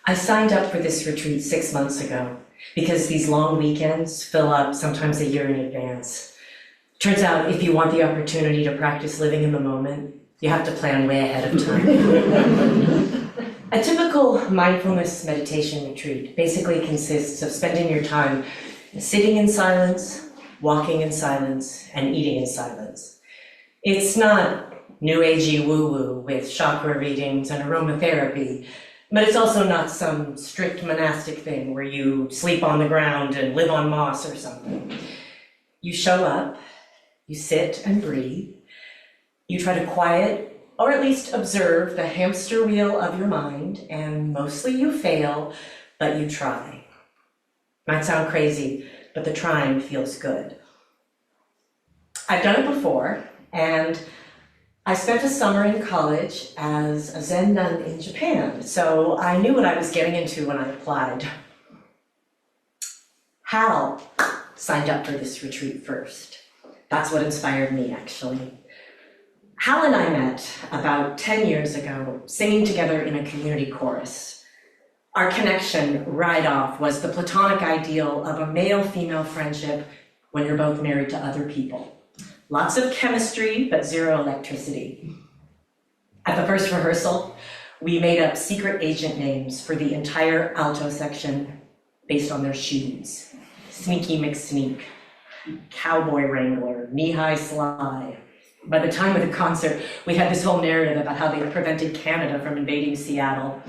I signed up for this retreat 6 months ago because these long weekends fill up sometimes a year in advance. Turns out if you want the opportunity to practice living in the moment, you have to plan way ahead of time. A typical mindfulness meditation retreat basically consists of spending your time sitting in silence, walking in silence, and eating in silence. It's not new agey woo-woo with chakra readings and aromatherapy, but it's also not some strict monastic thing where you sleep on the ground and live on moss or something. You show up, you sit and breathe, you try to quiet or at least observe the hamster wheel of your mind, and mostly you fail, but you try. Might sound crazy, but the trying feels good. I've done it before, and I spent a summer in college as a Zen nun in Japan, so I knew what I was getting into when I applied. Hal signed up for this retreat first. That's what inspired me, actually. Hal and I met about 10 years ago, singing together in a community chorus. Our connection right off was the platonic ideal of a male-female friendship when you're both married to other people. Lots of chemistry, but zero electricity. At the first rehearsal, we made up secret agent names for the entire alto section based on their shoes. Sneaky McSneak, Cowboy Wrangler, Knee-High Sly. By the time of the concert, we had this whole narrative about how they prevented Canada from invading Seattle.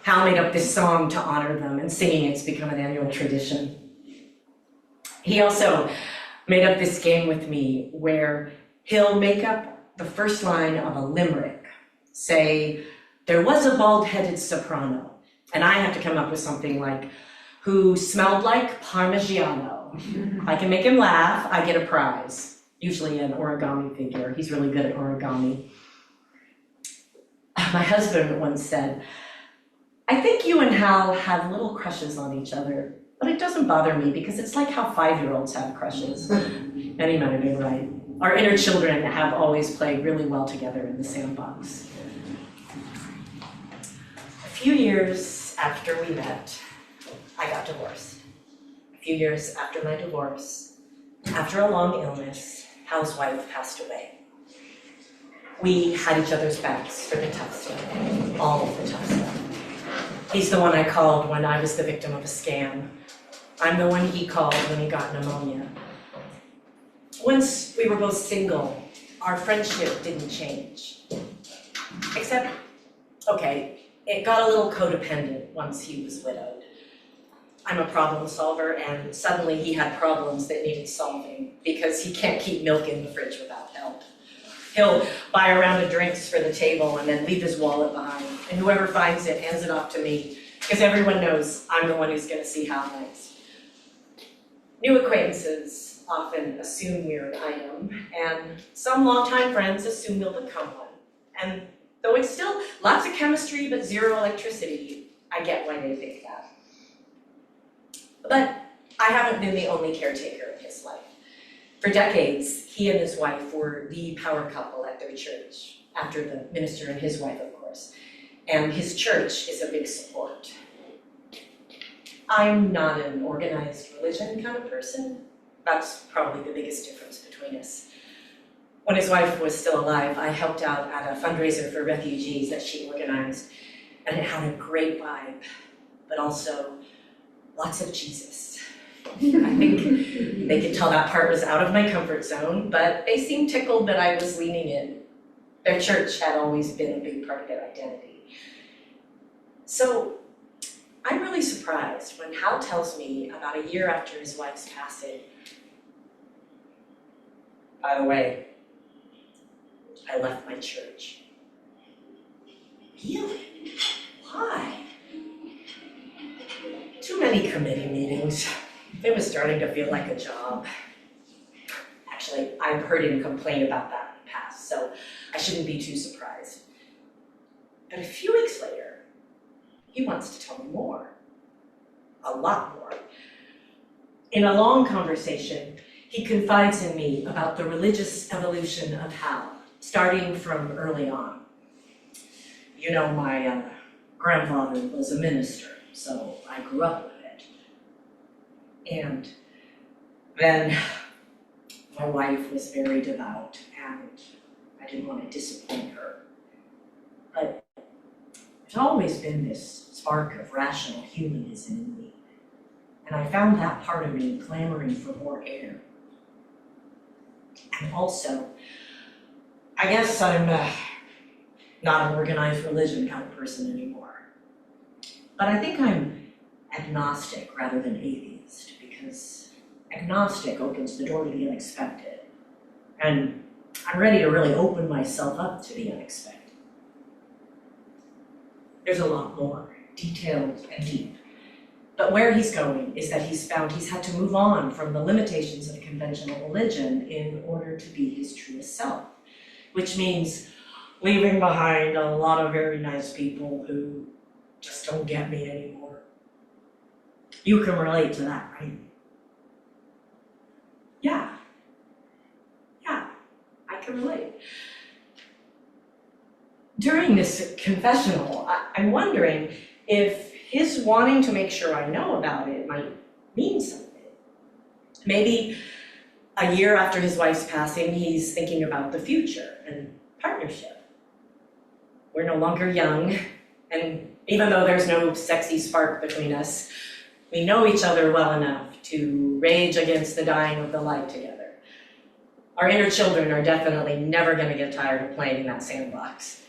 Hal made up this song to honor them, and singing it's become an annual tradition. He also made up this game with me where he'll make up the first line of a limerick. Say, there was a bald-headed soprano, and I have to come up with something like, who smelled like Parmigiano. If I can make him laugh, I get a prize. Usually an origami figure. He's really good at origami. My husband once said, I think you and Hal have little crushes on each other, but it doesn't bother me because it's like how 5-year-olds have crushes. And he might have been right. Our inner children have always played really well together in the sandbox. A few years after we met, I got divorced. A few years after my divorce, after a long illness, Hal's wife passed away. We had each other's backs for the tough stuff, all of the tough stuff. He's the one I called when I was the victim of a scam. I'm the one he called when he got pneumonia. Once we were both single, our friendship didn't change. Except, okay, it got a little codependent once he was widowed. I'm a problem solver, and suddenly he had problems that needed solving because he can't keep milk in the fridge without help. He'll buy a round of drinks for the table and then leave his wallet behind, and whoever finds it hands it off to me because everyone knows I'm the one who's going to see how next. New acquaintances often assume we're an item, and some longtime friends assume you'll become one. And though it's still lots of chemistry but zero electricity, I get why they think that. But I haven't been the only caretaker of his life. For decades, he and his wife were the power couple at their church, after the minister and his wife, of course. And his church is a big support. I'm not an organized religion kind of person. That's probably the biggest difference between us. When his wife was still alive, I helped out at a fundraiser for refugees that she organized, and it had a great vibe, but also lots of Jesus. I think they could tell that part was out of my comfort zone, but they seemed tickled that I was leaning in. Their church had always been a big part of their identity. So I'm really surprised when Hal tells me about a year after his wife's passing, by the way, I left my church. Really? Why? Too many committee meetings. It was starting to feel like a job. Actually, I've heard him complain about that in the past, so I shouldn't be too surprised. But a few weeks later, he wants to tell me more. A lot more. In a long conversation, he confides in me about the religious evolution of Hal, starting from early on. You know, my grandfather was a minister, so I grew up with it. And then my wife was very devout, and I didn't want to disappoint her. But there's always been this spark of rational humanism in me, and I found that part of me clamoring for more air. And also, I guess I'm not an organized religion kind of person anymore. But I think I'm agnostic rather than atheist, because agnostic opens the door to the unexpected. And I'm ready to really open myself up to the unexpected. There's a lot more, detailed and deep. But where he's going is that he's found he's had to move on from the limitations of conventional religion in order to be his truest self, which means leaving behind a lot of very nice people who just don't get me anymore. You can relate to that, right? Yeah, I can relate. During this confessional, I'm wondering if his wanting to make sure I know about it might mean something. Maybe a year after his wife's passing, he's thinking about the future and partnership. We're no longer young, and even though there's no sexy spark between us, we know each other well enough to rage against the dying of the light together. Our inner children are definitely never going to get tired of playing in that sandbox.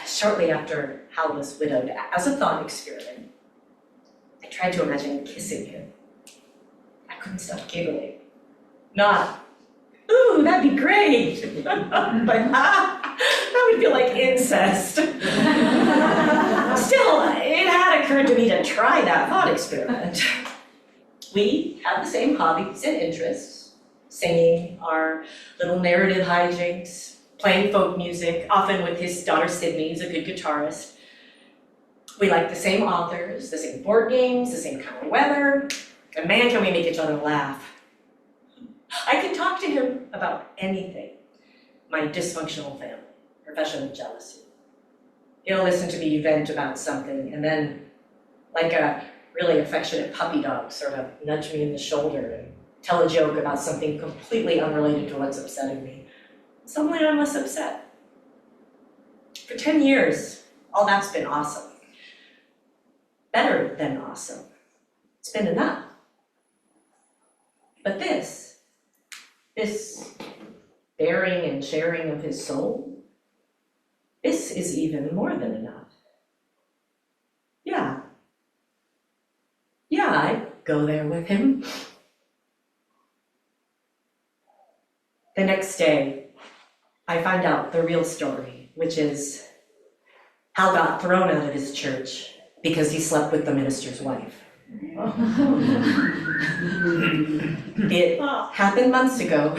Shortly after Hal was widowed, as a thought experiment, I tried to imagine kissing him. I couldn't stop giggling. Not, ooh, that'd be great, but that would feel like incest. Still, it had occurred to me to try that thought experiment. We have the same hobbies and interests, singing our little narrative hijinks, playing folk music, often with his daughter Sydney, who's a good guitarist. We like the same authors, the same board games, the same kind of weather, and man, can we make each other laugh. I can talk to him about anything. My dysfunctional family, professional jealousy. He'll listen to me vent about something, and then, like a really affectionate puppy dog, sort of nudge me in the shoulder and tell a joke about something completely unrelated to what's upsetting me. Suddenly I'm less upset. For 10 years, all that's been awesome. Better than awesome. It's been enough. But this bearing and sharing of his soul, this is even more than enough. Yeah, I'd go there with him. The next day, I find out the real story, which is Hal got thrown out of his church because he slept with the minister's wife. It happened months ago.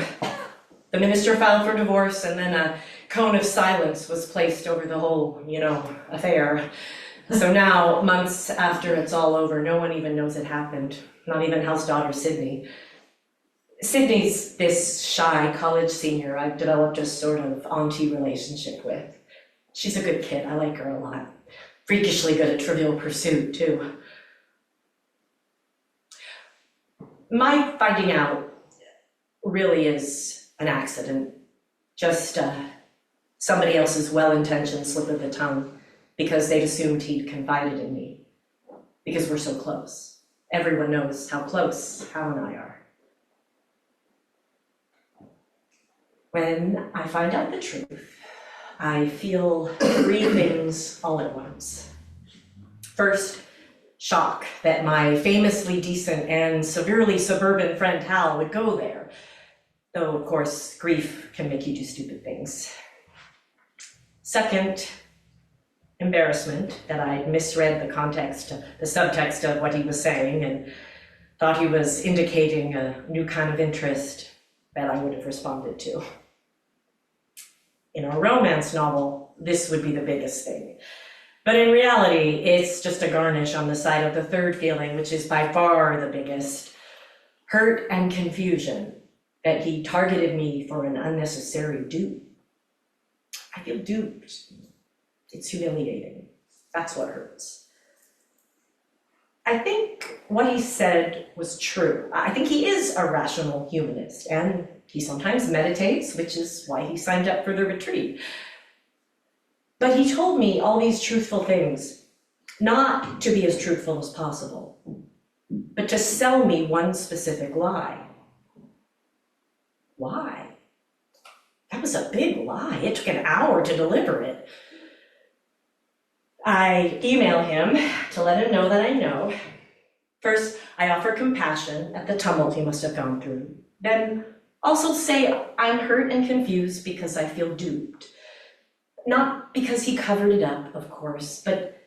The minister filed for divorce, and then a cone of silence was placed over the whole, affair. So now, months after it's all over, no one even knows it happened, not even Hal's daughter, Sydney. Sydney's this shy college senior I've developed a sort of auntie relationship with. She's a good kid, I like her a lot. Freakishly good at Trivial Pursuit, too. My finding out really is an accident, just somebody else's well-intentioned slip of the tongue, because they'd assumed he'd confided in me, because we're so close. Everyone knows how close Hal and I are. When I find out the truth, I feel three things all at once. First, shock that my famously decent and severely suburban friend Hal would go there, though of course grief can make you do stupid things. Second, embarrassment that I'd misread the subtext of what he was saying and thought he was indicating a new kind of interest that I would have responded to. In a romance novel, this would be the biggest thing. But in reality, it's just a garnish on the side of the third feeling, which is by far the biggest. Hurt and confusion that he targeted me for an unnecessary dupe. I feel duped. It's humiliating. That's what hurts. I think what he said was true. I think he is a rational humanist, and he sometimes meditates, which is why he signed up for the retreat. But he told me all these truthful things, not to be as truthful as possible, but to sell me one specific lie. Why? That was a big lie. It took an hour to deliver it. I email him to let him know that I know. First, I offer compassion at the tumult he must have gone through. Then also say I'm hurt and confused because I feel duped. Not because he covered it up, of course, but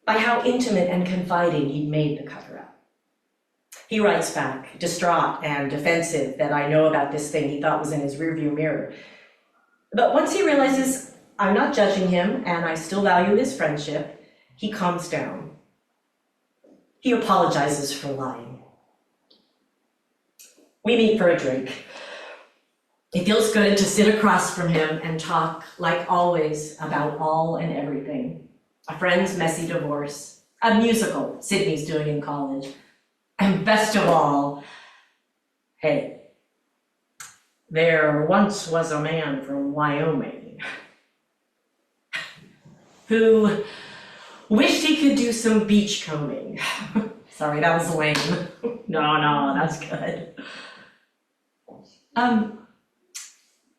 by how intimate and confiding he'd made the cover-up. He writes back, distraught and defensive that I know about this thing he thought was in his rearview mirror. But once he realizes I'm not judging him and I still value his friendship, he calms down. He apologizes for lying. We meet for a drink. It feels good to sit across from him and talk, like always, about all and everything. A friend's messy divorce, a musical Sydney's doing in college, and best of all, hey, there once was a man from Wyoming who wished he could do some beachcombing. Sorry, that was lame. No, that's good.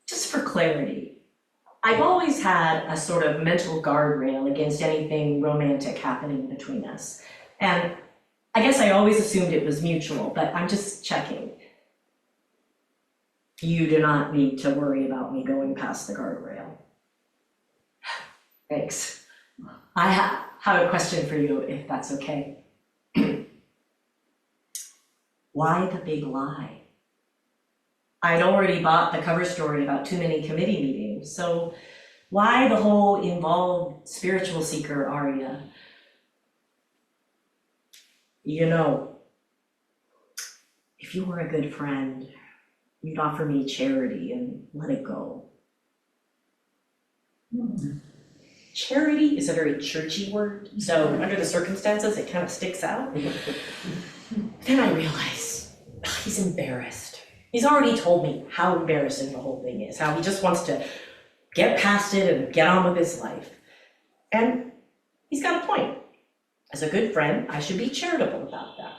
Just for clarity, I've always had a sort of mental guardrail against anything romantic happening between us. And I guess I always assumed it was mutual, but I'm just checking. You do not need to worry about me going past the guardrail. Thanks. I have a question for you, if that's okay. Why the big lie? I'd already bought the cover story about too many committee meetings, so why the whole involved spiritual seeker aria? You know, if you were a good friend, you'd offer me charity and let it go. Charity is a very churchy word, so under the circumstances, it kind of sticks out. Then I realize he's embarrassed. He's already told me how embarrassing the whole thing is, how he just wants to get past it and get on with his life. And he's got a point. As a good friend, I should be charitable about that.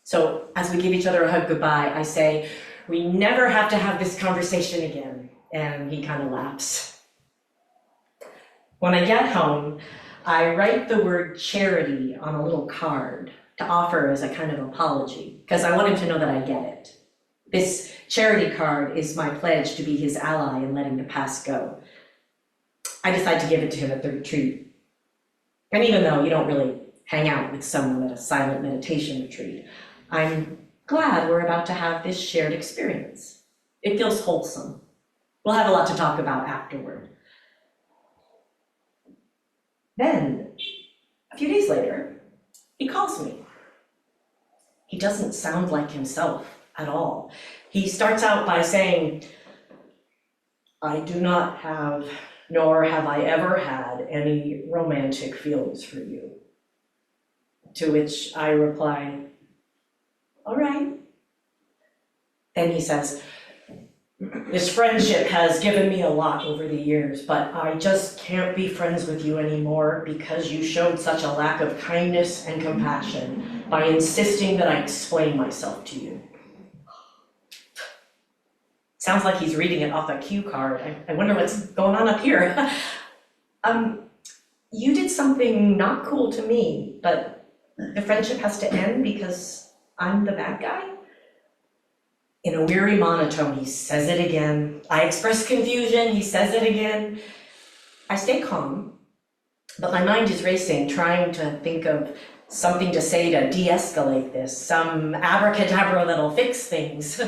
So as we give each other a hug goodbye, I say, we never have to have this conversation again. And he kind of laughs. When I get home, I write the word charity on a little card to offer as a kind of apology, because I want him to know that I get it. This charity card is my pledge to be his ally in letting the past go. I decide to give it to him at the retreat. And even though you don't really hang out with someone at a silent meditation retreat, I'm glad we're about to have this shared experience. It feels wholesome. We'll have a lot to talk about afterward. Then, a few days later, he calls me. He doesn't sound like himself at all. He starts out by saying, I do not have, nor have I ever had, any romantic feelings for you. To which I reply, all right. Then he says, this friendship has given me a lot over the years, but I just can't be friends with you anymore because you showed such a lack of kindness and compassion by insisting that I explain myself to you. Sounds like he's reading it off a cue card. I wonder what's going on up here. You did something not cool to me, but the friendship has to end because I'm the bad guy? In a weary monotone, he says it again. I express confusion, he says it again. I stay calm, but my mind is racing, trying to think of something to say to de-escalate this, some abracadabra that'll fix things.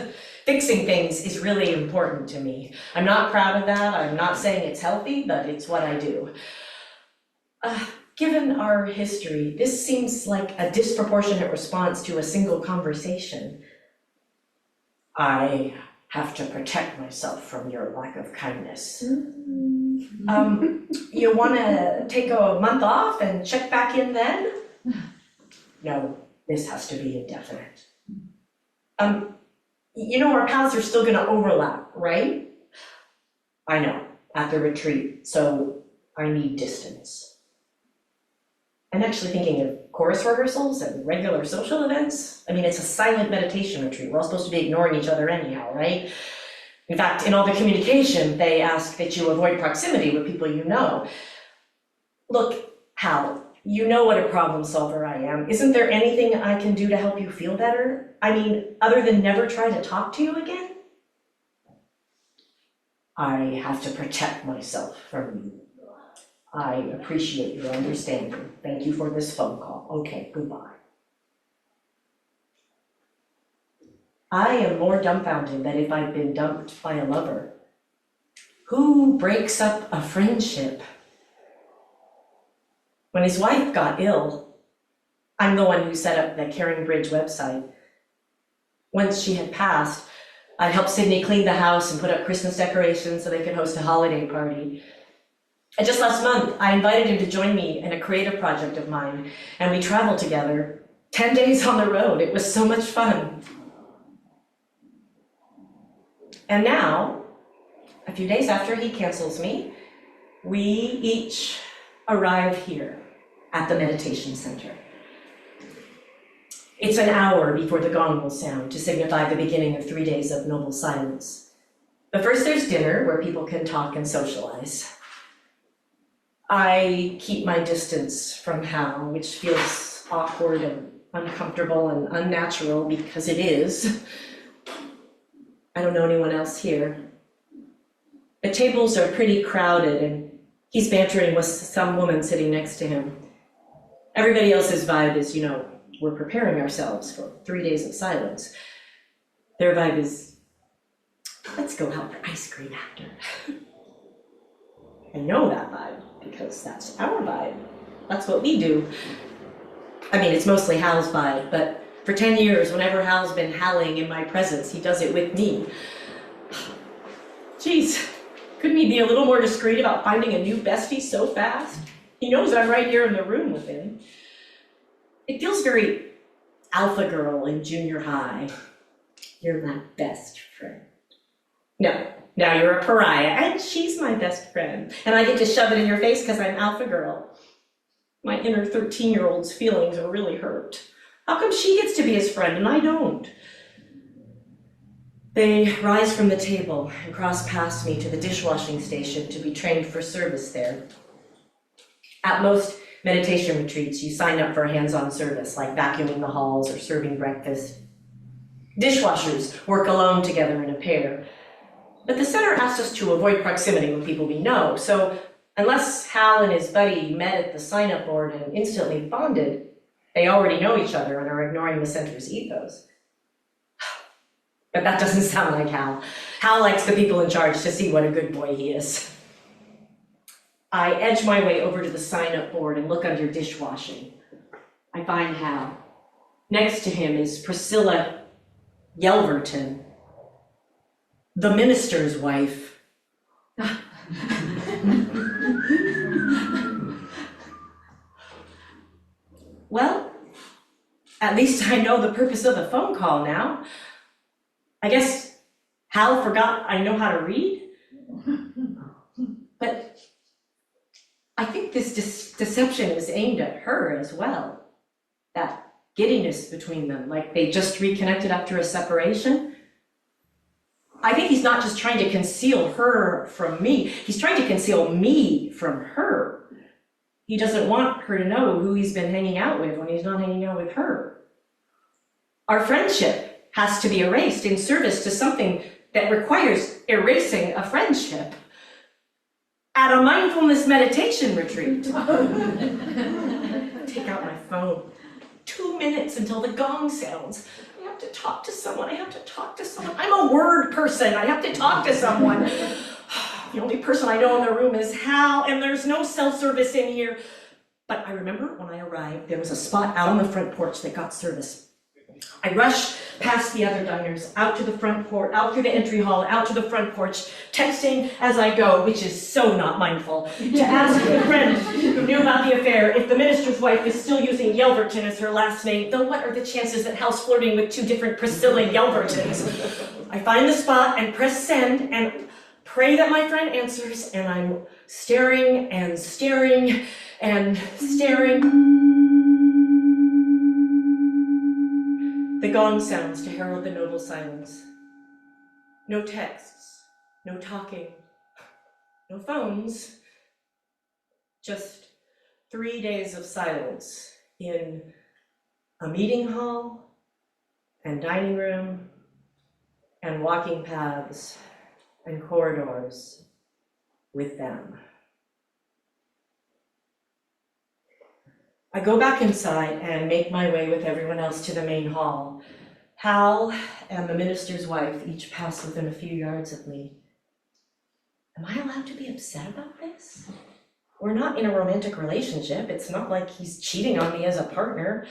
Fixing things is really important to me. I'm not proud of that. I'm not saying it's healthy, but it's what I do. Given our history, this seems like a disproportionate response to a single conversation. I have to protect myself from your lack of kindness. You wanna take a month off and check back in then? No, this has to be indefinite. You know our paths are still gonna overlap, right? I know, at the retreat, so I need distance. I'm actually thinking of chorus rehearsals and regular social events. I mean, it's a silent meditation retreat. We're all supposed to be ignoring each other anyhow, right? In fact, in all the communication, they ask that you avoid proximity with people you know. Look, Hal, you know what a problem solver I am. Isn't there anything I can do to help you feel better? I mean, other than never try to talk to you again? I have to protect myself from you. I appreciate your understanding. Thank you for this phone call. Okay, goodbye. I am more dumbfounded than if I'd been dumped by a lover. Who breaks up a friendship? When his wife got ill, I'm the one who set up the Caring Bridge website. Once she had passed, I helped Sydney clean the house and put up Christmas decorations so they could host a holiday party. And just last month, I invited him to join me in a creative project of mine, and we traveled together, 10 days on the road. It was so much fun. And now, a few days after he cancels me, we each arrive here at the meditation center. It's an hour before the gong will sound to signify the beginning of 3 days of noble silence. But first there's dinner where people can talk and socialize. I keep my distance from Hal, which feels awkward and uncomfortable and unnatural because it is. I don't know anyone else here. The tables are pretty crowded and he's bantering with some woman sitting next to him. Everybody else's vibe is, we're preparing ourselves for 3 days of silence. Their vibe is, let's go out for ice cream after. I know that vibe because that's our vibe. That's what we do. I mean, it's mostly Hal's vibe, but for 10 years, whenever Hal's been howling in my presence, he does it with me. Geez, couldn't he be a little more discreet about finding a new bestie so fast? He knows I'm right here in the room with him. It feels very alpha girl in junior high. You're my best friend. No, now you're a pariah, and she's my best friend. And I get to shove it in your face because I'm alpha girl. My inner 13-year-old's feelings are really hurt. How come she gets to be his friend and I don't? They rise from the table and cross past me to the dishwashing station to be trained for service there. At most meditation retreats, you sign up for a hands-on service like vacuuming the halls or serving breakfast. Dishwashers work alone together in a pair. But the center asked us to avoid proximity with people we know, so unless Hal and his buddy met at the sign-up board and instantly bonded, they already know each other and are ignoring the center's ethos. But that doesn't sound like Hal. Hal likes the people in charge to see what a good boy he is. I edge my way over to the sign-up board and look under dishwashing. I find Hal. Next to him is Priscilla Yelverton, the minister's wife. Well, at least I know the purpose of the phone call now. I guess Hal forgot I know how to read. But I think this deception is aimed at her as well. That giddiness between them, like they just reconnected after a separation. I think he's not just trying to conceal her from me, he's trying to conceal me from her. He doesn't want her to know who he's been hanging out with when he's not hanging out with her. Our friendship has to be erased in service to something that requires erasing a friendship. At a mindfulness meditation retreat. Take out my phone. 2 minutes until the gong sounds. I have to talk to someone. I'm a word person. I have to talk to someone. The only person I know in the room is Hal, and there's no self-service in here. But I remember when I arrived, there was a spot out on the front porch that got service. I rush past the other diners, out to the front porch, out through the entry hall, out to the front porch, texting as I go, which is so not mindful, to ask a friend who knew about the affair if the minister's wife is still using Yelverton as her last name, though what are the chances that Hal's flirting with 2 different Priscilla Yelvertons? I find the spot and press send and pray that my friend answers, and I'm staring and staring and staring. The gong sounds to herald the noble silence. No texts, no talking, no phones, just 3 days of silence in a meeting hall and dining room and walking paths and corridors with them. I go back inside and make my way with everyone else to the main hall. Hal and the minister's wife each pass within a few yards of me. Am I allowed to be upset about this? We're not in a romantic relationship. It's not like he's cheating on me as a partner.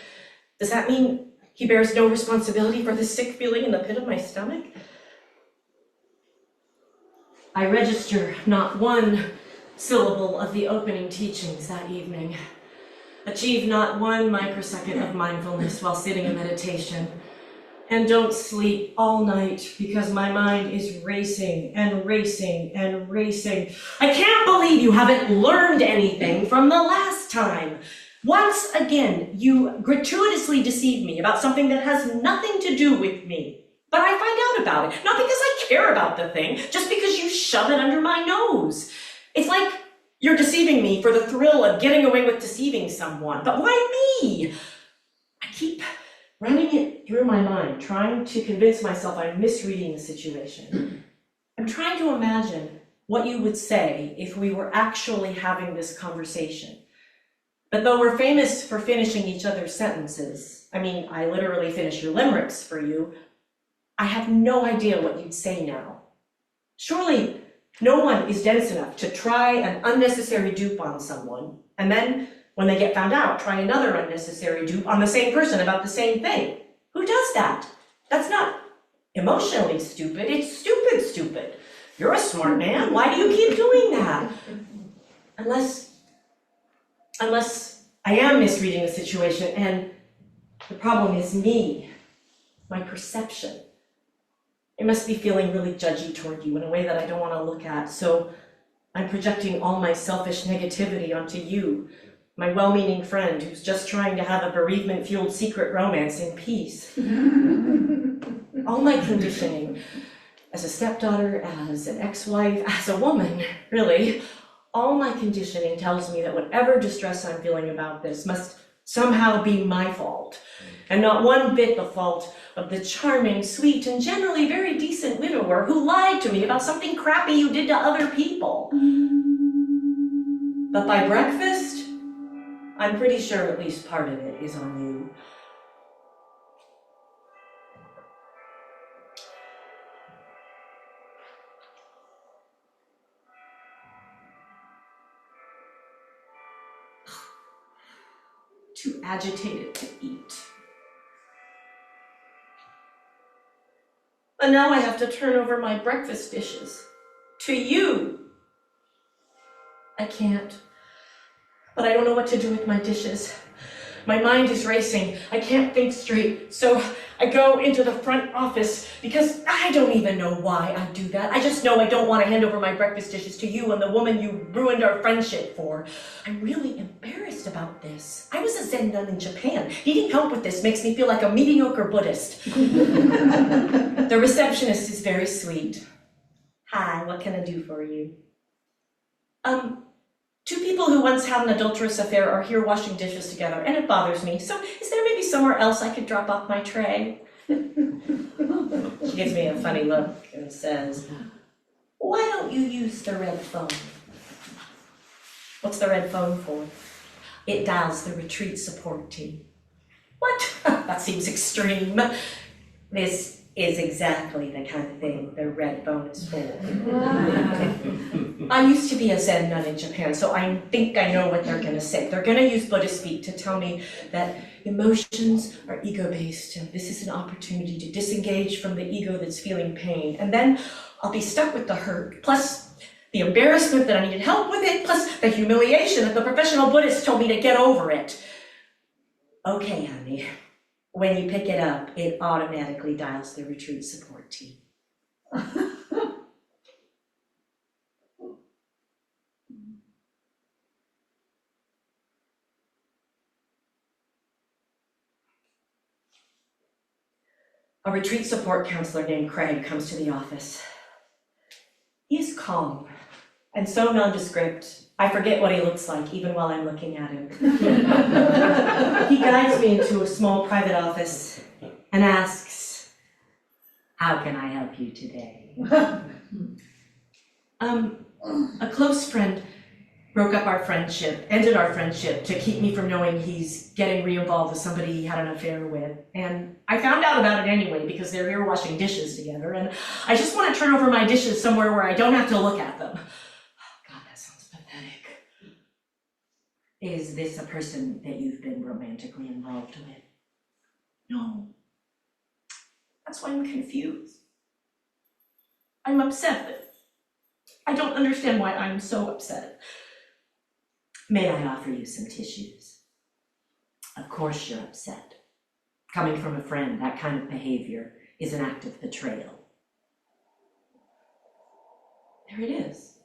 Does that mean he bears no responsibility for the sick feeling in the pit of my stomach? I register not one syllable of the opening teachings that evening. Achieve not 1 microsecond of mindfulness while sitting in meditation, and don't sleep all night because my mind is racing and racing and racing. I can't believe you haven't learned anything from the last time. Once again, you gratuitously deceive me about something that has nothing to do with me. But I find out about it, not because I care about the thing, just because you shove it under my nose. It's like you're deceiving me for the thrill of getting away with deceiving someone. But why me? I keep running it through my mind, trying to convince myself I'm misreading the situation. I'm trying to imagine what you would say if we were actually having this conversation. But though we're famous for finishing each other's sentences, I mean, I literally finish your limericks for you, I have no idea what you'd say now. Surely, no one is dense enough to try an unnecessary dupe on someone, and then, when they get found out, try another unnecessary dupe on the same person about the same thing. Who does that? That's not emotionally stupid, it's stupid. You're a smart man, why do you keep doing that? Unless I am misreading the situation, and the problem is me, my perception. I must be feeling really judgy toward you in a way that I don't want to look at, so I'm projecting all my selfish negativity onto you, my well-meaning friend who's just trying to have a bereavement-fueled secret romance in peace. All my conditioning, as a stepdaughter, as an ex-wife, as a woman, really, all my conditioning tells me that whatever distress I'm feeling about this must somehow be my fault, and not one bit the fault of the charming, sweet, and generally very decent widower who lied to me about something crappy you did to other people. But by breakfast, I'm pretty sure at least part of it is on you. Too agitated to eat. And now I have to turn over my breakfast dishes to you. I can't, but I don't know what to do with my dishes. My mind is racing. I can't think straight. So I go into the front office because I don't even know why I do that. I just know I don't want to hand over my breakfast dishes to you and the woman you ruined our friendship for. I'm really embarrassed about this. I was a Zen nun in Japan. Needing help with this makes me feel like a mediocre Buddhist. The receptionist is very sweet. Hi, what can I do for you? 2 people who once had an adulterous affair are here washing dishes together, and it bothers me. So is there maybe somewhere else I could drop off my tray? She gives me a funny look and says, why don't you use the red phone? What's the red phone for? It dials the retreat support team. What? That seems extreme. This is exactly the kind of thing the red phone is for. I used to be a Zen nun in Japan, so I think I know what they're gonna say. They're gonna use Buddhist speak to tell me that emotions are ego-based and this is an opportunity to disengage from the ego that's feeling pain. And then I'll be stuck with the hurt, plus the embarrassment that I needed help with it, plus the humiliation that the professional Buddhist told me to get over it. Okay, honey. When you pick it up, it automatically dials the retreat support team. A retreat support counselor named Craig comes to the office. He's calm and so nondescript, I forget what he looks like even while I'm looking at him. He guides me into a small private office and asks, "How can I help you today?" A close friend broke up our friendship, ended our friendship to keep me from knowing he's getting re-involved with somebody he had an affair with. And I found out about it anyway because they're here washing dishes together, and I just want to turn over my dishes somewhere where I don't have to look at them. God, that sounds pathetic. Is this a person that you've been romantically involved with? No. That's why I'm confused. I'm upset, but I don't understand why I'm so upset. May I offer you some tissues? Of course you're upset. Coming from a friend, that kind of behavior is an act of betrayal. There it is.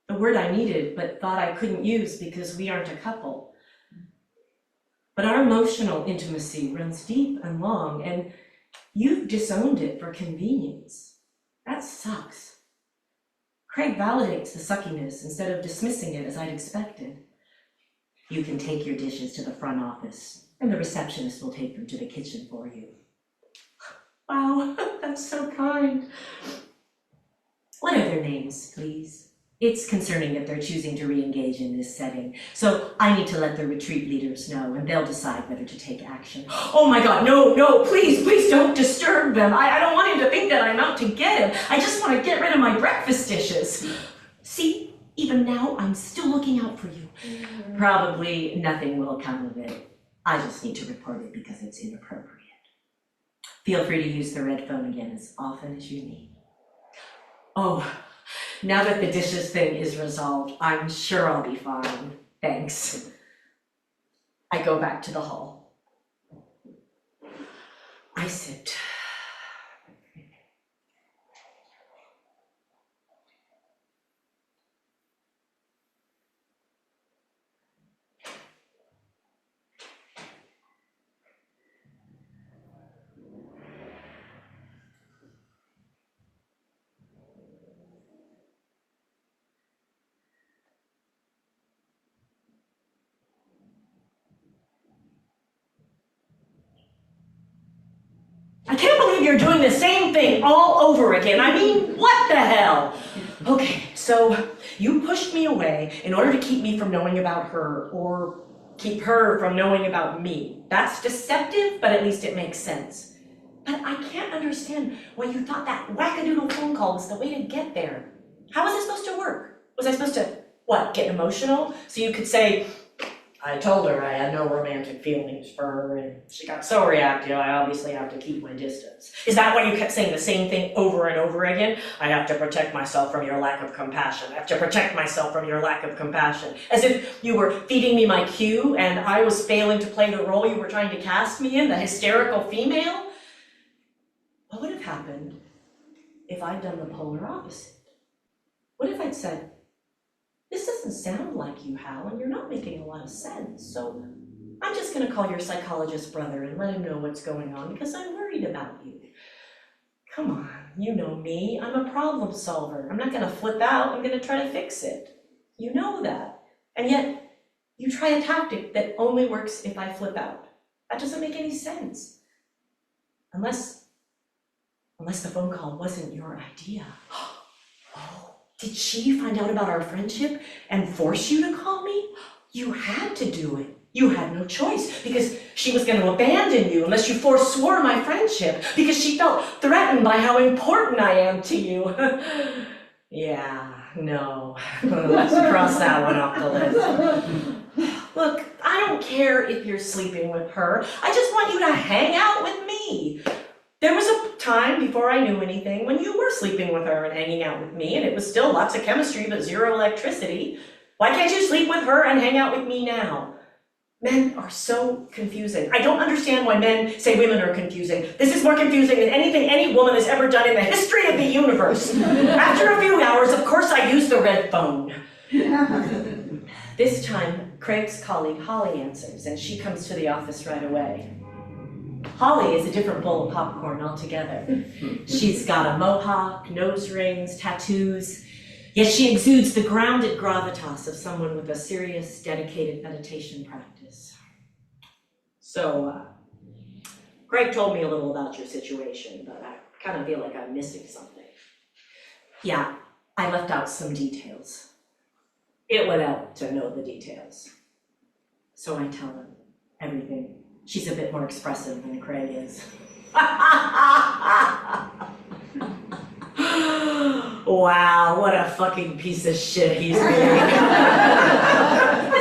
The word I needed, but thought I couldn't use because we aren't a couple. But our emotional intimacy runs deep and long, and you've disowned it for convenience. That sucks. Craig validates the suckiness instead of dismissing it as I'd expected. You can take your dishes to the front office, and the receptionist will take them to the kitchen for you. Wow, that's so kind. What are their names, please? It's concerning that they're choosing to re-engage in this setting, so I need to let the retreat leaders know, and they'll decide whether to take action. Oh my God, no, please don't disturb them. I don't want him to think that I'm out to get him. I just want to get rid of my breakfast dishes. See, even now, I'm still looking out for you. Probably nothing will come of it. I just need to report it because it's inappropriate. Feel free to use the red phone again as often as you need. Oh, now that the dishes thing is resolved, I'm sure I'll be fine. Thanks. I go back to the hall. I sit. I can't believe you're doing the same thing all over again. I mean, what the hell? Okay, so you pushed me away in order to keep me from knowing about her, or keep her from knowing about me. That's deceptive, but at least it makes sense. But I can't understand why you thought that wackadoodle phone call was the way to get there. How was it supposed to work? Was I supposed to, what, get emotional? So you could say, I told her I had no romantic feelings for her, and she got so reactive, I obviously have to keep my distance. Is that why you kept saying the same thing over and over again? I have to protect myself from your lack of compassion. I have to protect myself from your lack of compassion. As if you were feeding me my cue, and I was failing to play the role you were trying to cast me in, the hysterical female? What would have happened if I'd done the polar opposite? What if I'd said, this doesn't sound like you, Hal, and you're not making a lot of sense, so I'm just going to call your psychologist brother and let him know what's going on because I'm worried about you. Come on, you know me. I'm a problem solver. I'm not going to flip out. I'm going to try to fix it. You know that. And yet, you try a tactic that only works if I flip out. That doesn't make any sense. Unless the phone call wasn't your idea. Oh. Did she find out about our friendship and force you to call me? You had to do it. You had no choice, because she was going to abandon you unless you forswore my friendship, because she felt threatened by how important I am to you. Yeah, no. Let's cross that one off the list. Look, I don't care if you're sleeping with her. I just want you to hang out with me. There was a time before I knew anything when you were sleeping with her and hanging out with me, and it was still lots of chemistry but zero electricity. Why can't you sleep with her and hang out with me now? Men are so confusing. I don't understand why men say women are confusing. This is more confusing than anything any woman has ever done in the history of the universe. After a few hours, of course, I use the red phone. This time, Craig's colleague Holly answers, and she comes to the office right away. Holly is a different bowl of popcorn altogether. She's got a mohawk, nose rings, tattoos, yet she exudes the grounded gravitas of someone with a serious, dedicated meditation practice. So, Craig told me a little about your situation, but I kind of feel like I'm missing something. Yeah, I left out some details. It would help to know the details. So I tell him everything. She's a bit more expressive than Craig is. Wow, what a fucking piece of shit he's being. This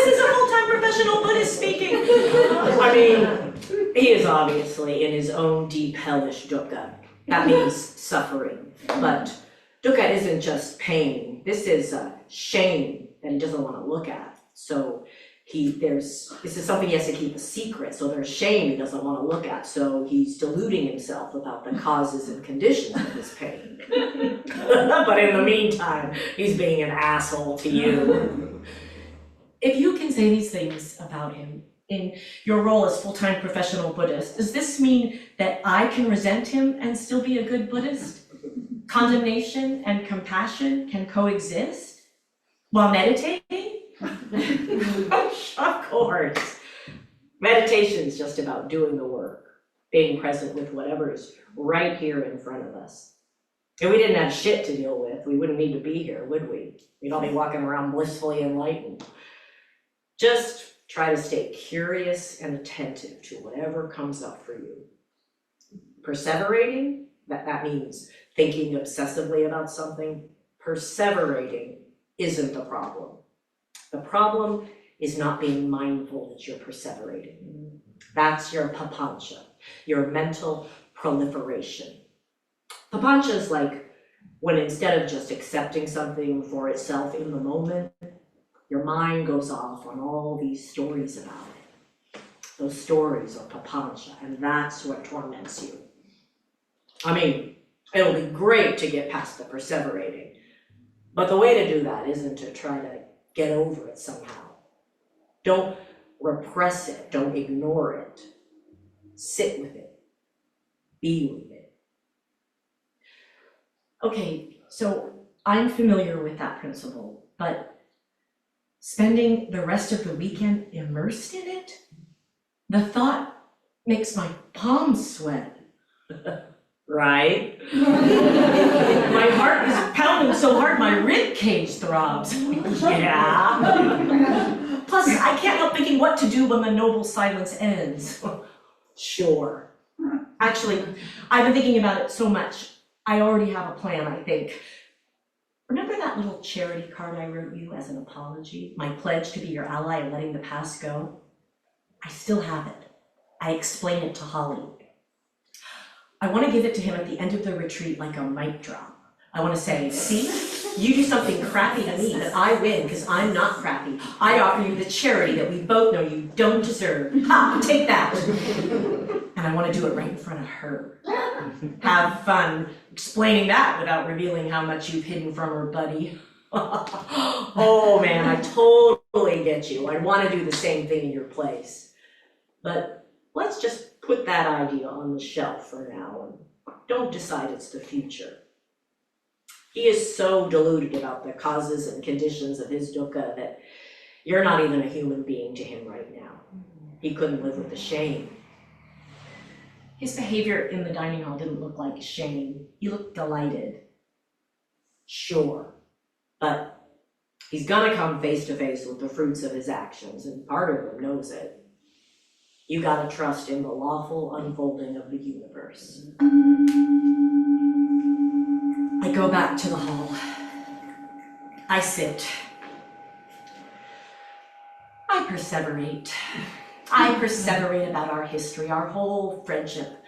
is a full-time professional Buddhist speaking. I mean, he is obviously in his own deep hellish dukkha. That means suffering. But dukkha isn't just pain. This is shame that he doesn't want to look at. So this is something he has to keep a secret. So there's shame he doesn't want to look at. So he's deluding himself about the causes and conditions of his pain. But in the meantime, he's being an asshole to you. If you can say these things about him in your role as full-time professional Buddhist, does this mean that I can resent him and still be a good Buddhist? Condemnation and compassion can coexist while meditating? Of course. Meditation is just about doing the work, being present with whatever is right here in front of us. If we didn't have shit to deal with, we wouldn't need to be here, would we? We'd all be walking around blissfully enlightened. Just try to stay curious and attentive to whatever comes up for you. Perseverating, that means thinking obsessively about something. Perseverating isn't the problem. The problem is not being mindful that you're perseverating. That's your papancha, your mental proliferation. Papancha is like when instead of just accepting something for itself in the moment, your mind goes off on all these stories about it. Those stories are papancha, and that's what torments you. I mean, it'll be great to get past the perseverating, but the way to do that isn't to try to get over it somehow. Don't repress it, don't ignore it. Sit with it, be with it. Okay, so I'm familiar with that principle, but spending the rest of the weekend immersed in it? The thought makes my palms sweat. Right? My heart is pounding so hard my rib cage throbs. Yeah. Plus, I can't help thinking what to do when the noble silence ends. Sure. Actually, I've been thinking about it so much, I already have a plan, I think. Remember that little charity card I wrote you as an apology? My pledge to be your ally in letting the past go? I still have it. I explain it to Holly. I want to give it to him at the end of the retreat like a mic drop. I want to say, see, you do something crappy to me, that I win because I'm not crappy. I offer you the charity that we both know you don't deserve. Ha, take that. And I want to do it right in front of her. Have fun explaining that without revealing how much you've hidden from her, buddy. Oh man, I totally get you. I want to do the same thing in your place. But let's just put that idea on the shelf for now and don't decide it's the future. He is so deluded about the causes and conditions of his dukkha that you're not even a human being to him right now. He couldn't live with the shame. His behavior in the dining hall didn't look like shame. He looked delighted. Sure, but he's gonna come face to face with the fruits of his actions, and part of him knows it. You gotta trust in the lawful unfolding of the universe. I go back to the hall. I sit. I perseverate. I perseverate about our history, our whole friendship.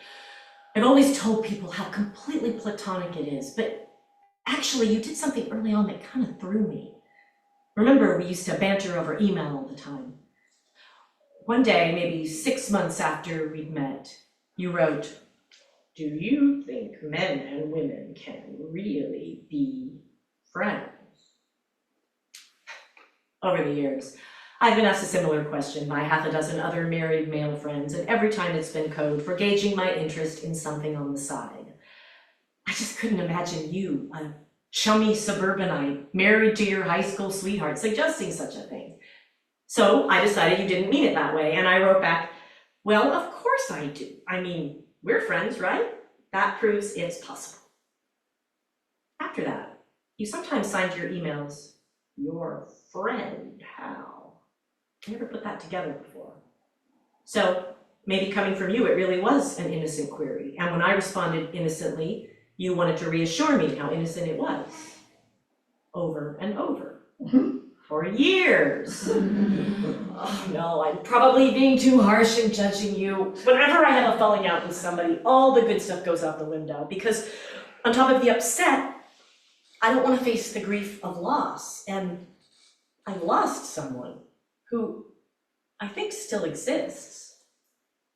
I've always told people how completely platonic it is, but actually you did something early on that kind of threw me. Remember, we used to banter over email all the time. One day, maybe 6 months after we'd met, you wrote, "Do you think men and women can really be friends?" Over the years, I've been asked a similar question by half a dozen other married male friends, and every time it's been code for gauging my interest in something on the side. I just couldn't imagine you, a chummy suburbanite, married to your high school sweetheart, suggesting such a thing. So I decided you didn't mean it that way, and I wrote back, "Well, of course I do. I mean, we're friends, right? That proves it's possible." After that, you sometimes signed your emails, "Your friend Hal." I never put that together before. So maybe coming from you, it really was an innocent query. And when I responded innocently, you wanted to reassure me how innocent it was. Over and over. For years. Oh no, I'm probably being too harsh in judging you. Whenever I have a falling out with somebody, all the good stuff goes out the window, because on top of the upset, I don't want to face the grief of loss. And I lost someone who I think still exists.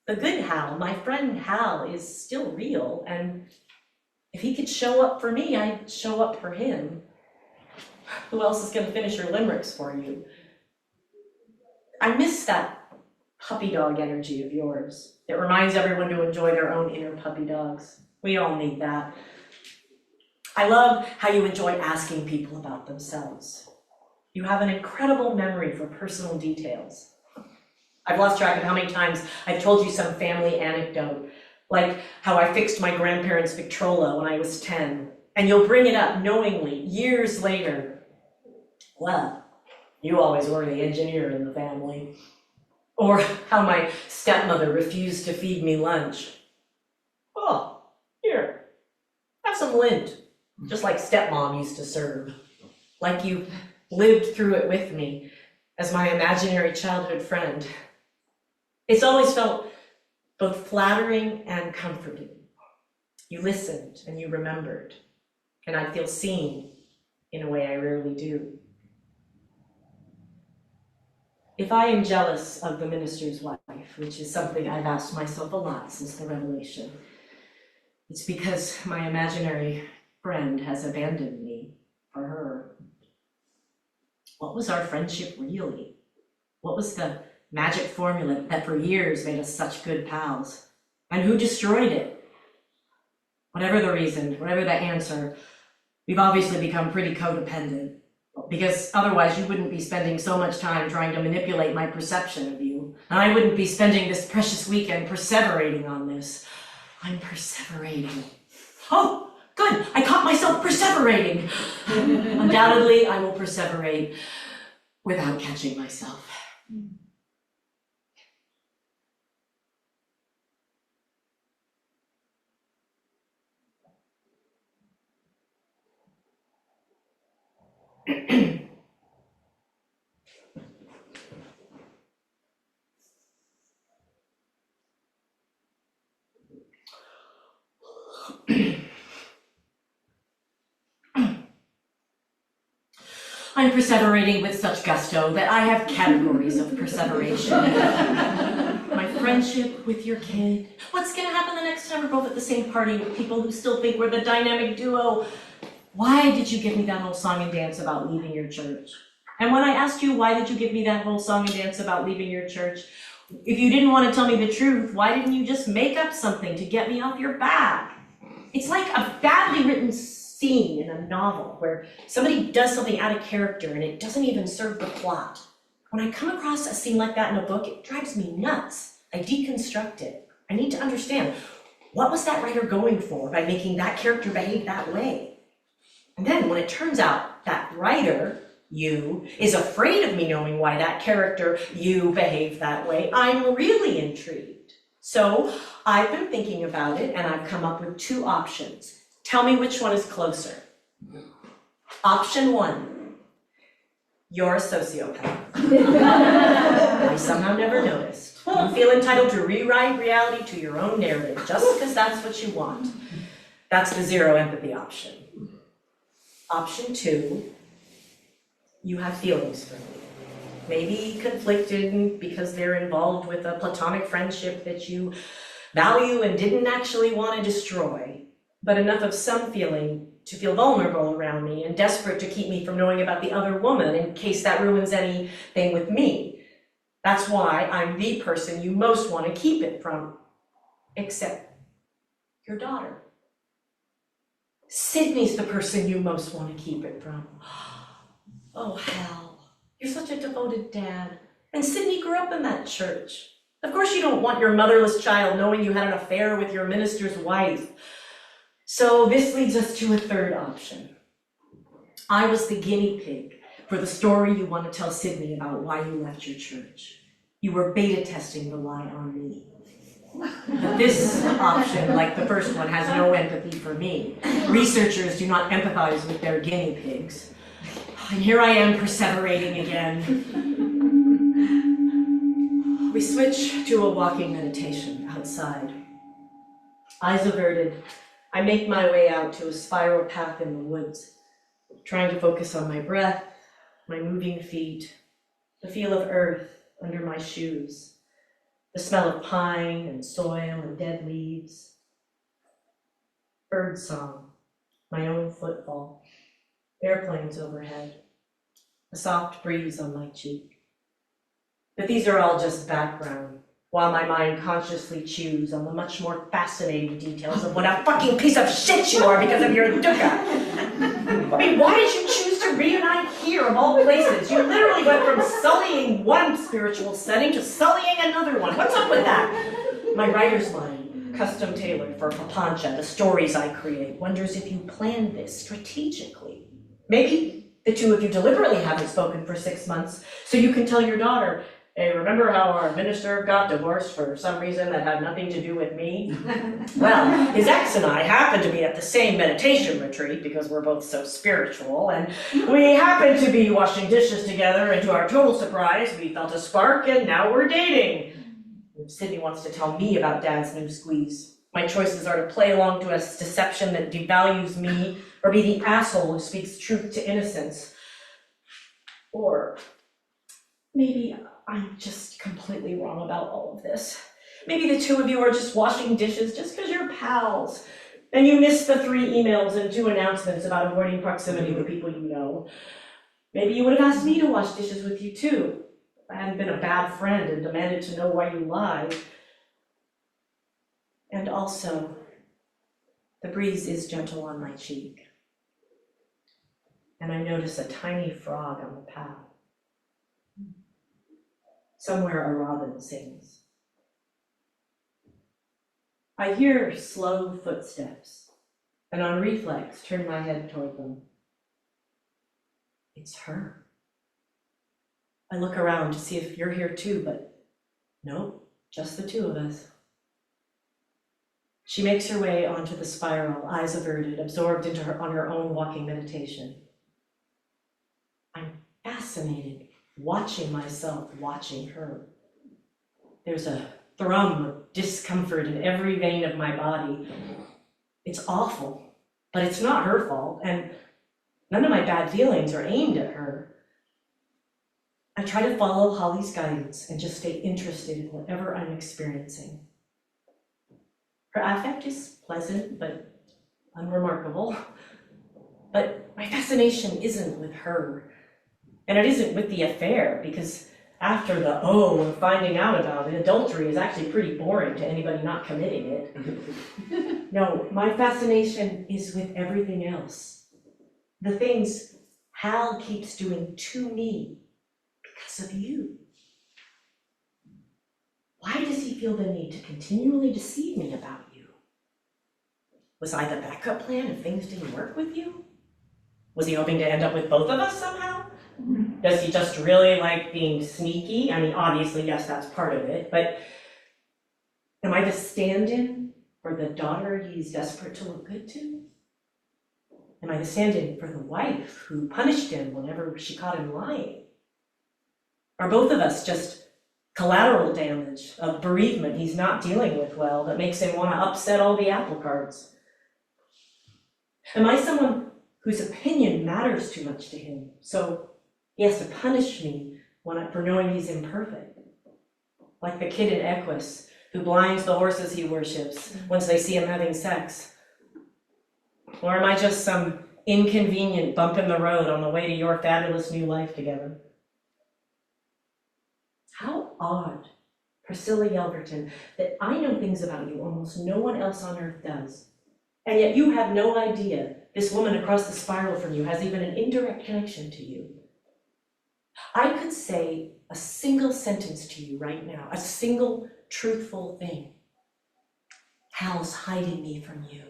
The good Hal, my friend Hal, is still real, and if he could show up for me, I'd show up for him. Who else is gonna finish your limericks for you? I miss that puppy dog energy of yours. It reminds everyone to enjoy their own inner puppy dogs. We all need that. I love how you enjoy asking people about themselves. You have an incredible memory for personal details. I've lost track of how many times I've told you some family anecdote, like how I fixed my grandparents' Victrola when I was 10, and you'll bring it up knowingly years later. "Well, you always were the engineer in the family." Or how my stepmother refused to feed me lunch. "Oh, here, have some lint," just like stepmom used to serve. Like you lived through it with me as my imaginary childhood friend. It's always felt both flattering and comforting. You listened and you remembered, and I feel seen in a way I rarely do. If I am jealous of the minister's wife, which is something I've asked myself a lot since the revelation, it's because my imaginary friend has abandoned me for her. What was our friendship really? What was the magic formula that for years made us such good pals? And who destroyed it? Whatever the reason, whatever the answer, we've obviously become pretty codependent, because otherwise you wouldn't be spending so much time trying to manipulate my perception of you. And I wouldn't be spending this precious weekend perseverating on this. I'm perseverating. Oh, good, I caught myself perseverating. Undoubtedly, I will perseverate without catching myself. I'm perseverating with such gusto that I have categories of perseveration. My friendship with your kid. What's gonna happen the next time we're both at the same party with people who still think we're the dynamic duo? Why did you give me that whole song and dance about leaving your church? And when I asked you, why did you give me that whole song and dance about leaving your church? If you didn't want to tell me the truth, why didn't you just make up something to get me off your back? It's like a badly written scene in a novel where somebody does something out of character and it doesn't even serve the plot. When I come across a scene like that in a book, it drives me nuts. I deconstruct it. I need to understand, what was that writer going for by making that character behave that way? And then when it turns out that writer you, is afraid of me knowing why that character, you, behaved that way, I'm really intrigued. So I've been thinking about it and I've come up with 2 options. Tell me which one is closer. Option 1, you're a sociopath. I somehow never noticed. You feel entitled to rewrite reality to your own narrative just because that's what you want. That's the 0 empathy option. Option 2, you have feelings for me. Maybe conflicted because they're involved with a platonic friendship that you value and didn't actually want to destroy, but enough of some feeling to feel vulnerable around me and desperate to keep me from knowing about the other woman in case that ruins anything with me. That's why I'm the person you most want to keep it from, except your daughter. Sydney's the person you most want to keep it from. Oh, hell, you're such a devoted dad. And Sydney grew up in that church. Of course you don't want your motherless child knowing you had an affair with your minister's wife. So this leads us to a 3rd option. I was the guinea pig for the story you want to tell Sydney about why you left your church. You were beta testing the lie on me. This option, like the first one, has no empathy for me. Researchers do not empathize with their guinea pigs. And here I am perseverating again. We switch to a walking meditation outside. Eyes averted, I make my way out to a spiral path in the woods, trying to focus on my breath, my moving feet, the feel of earth under my shoes, the smell of pine and soil and dead leaves, bird song, my own footfall, airplanes overhead, a soft breeze on my cheek. But these are all just background, while my mind consciously chews on the much more fascinating details of what a fucking piece of shit you are because of your dukkha. I mean, why did you choose to reunite here of all places? You literally went from sullying one spiritual setting to sullying another one. What's up with that? My writer's line, custom tailored for Papancha, the stories I create, wonders if you planned this strategically. Maybe the 2 of you deliberately haven't spoken for 6 months, so you can tell your daughter, hey, remember how our minister got divorced for some reason that had nothing to do with me? Well, his ex and I happened to be at the same meditation retreat because we're both so spiritual, and we happened to be washing dishes together, and to our total surprise, we felt a spark, and now we're dating. Sydney wants to tell me about Dad's new squeeze. My choices are to play along to a deception that devalues me, or be the asshole who speaks truth to innocence. Or maybe I'm just completely wrong about all of this. Maybe the 2 of you are just washing dishes just because you're pals, and you missed the 3 emails and 2 announcements about avoiding proximity with people you know. Maybe you would have asked me to wash dishes with you too, if I hadn't been a bad friend and demanded to know why you lied. And also, the breeze is gentle on my cheek, and I notice a tiny frog on the path. Somewhere a robin sings. I hear slow footsteps, and on reflex, turn my head toward them. It's her. I look around to see if you're here too, but no, just the 2 of us. She makes her way onto the spiral, eyes averted, absorbed on her own walking meditation. I'm fascinated, watching myself, watching her. There's a thrum of discomfort in every vein of my body. It's awful, but it's not her fault, and none of my bad feelings are aimed at her. I try to follow Holly's guidance and just stay interested in whatever I'm experiencing. Her affect is pleasant, but unremarkable. But my fascination isn't with her. And it isn't with the affair, because after the of finding out about it, adultery is actually pretty boring to anybody not committing it. No, my fascination is with everything else. The things Hal keeps doing to me because of you. Why does he feel the need to continually deceive me about you? Was I the backup plan if things didn't work with you? Was he hoping to end up with both of us somehow? Does he just really like being sneaky? I mean, obviously, yes, that's part of it, but am I the stand-in for the daughter he's desperate to look good to? Am I the stand-in for the wife who punished him whenever she caught him lying? Are both of us just collateral damage of bereavement he's not dealing with well that makes him want to upset all the apple carts? Am I someone whose opinion matters too much to him, so he has to punish me for knowing he's imperfect? Like the kid in Éowyn who blinds the horses he worships once they see him having sex. Or am I just some inconvenient bump in the road on the way to your fabulous new life together? How odd, Priscilla Yelverton, that I know things about you almost no one else on earth does. And yet you have no idea this woman across the spiral from you has even an indirect connection to you. I could say a single sentence to you right now, a single truthful thing. Hal's hiding me from you.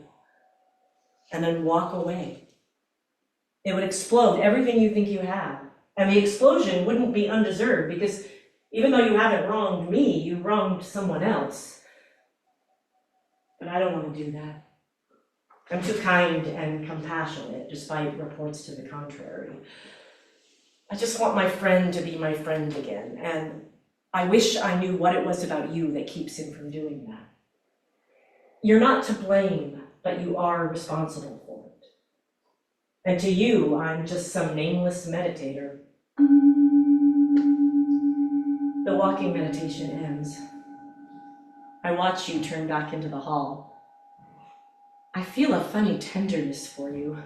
And then walk away. It would explode everything you think you have. And the explosion wouldn't be undeserved because even though you haven't wronged me, you wronged someone else. But I don't want to do that. I'm too kind and compassionate, despite reports to the contrary. I just want my friend to be my friend again, and I wish I knew what it was about you that keeps him from doing that. You're not to blame, but you are responsible for it. And to you, I'm just some nameless meditator. The walking meditation ends. I watch you turn back into the hall. I feel a funny tenderness for you.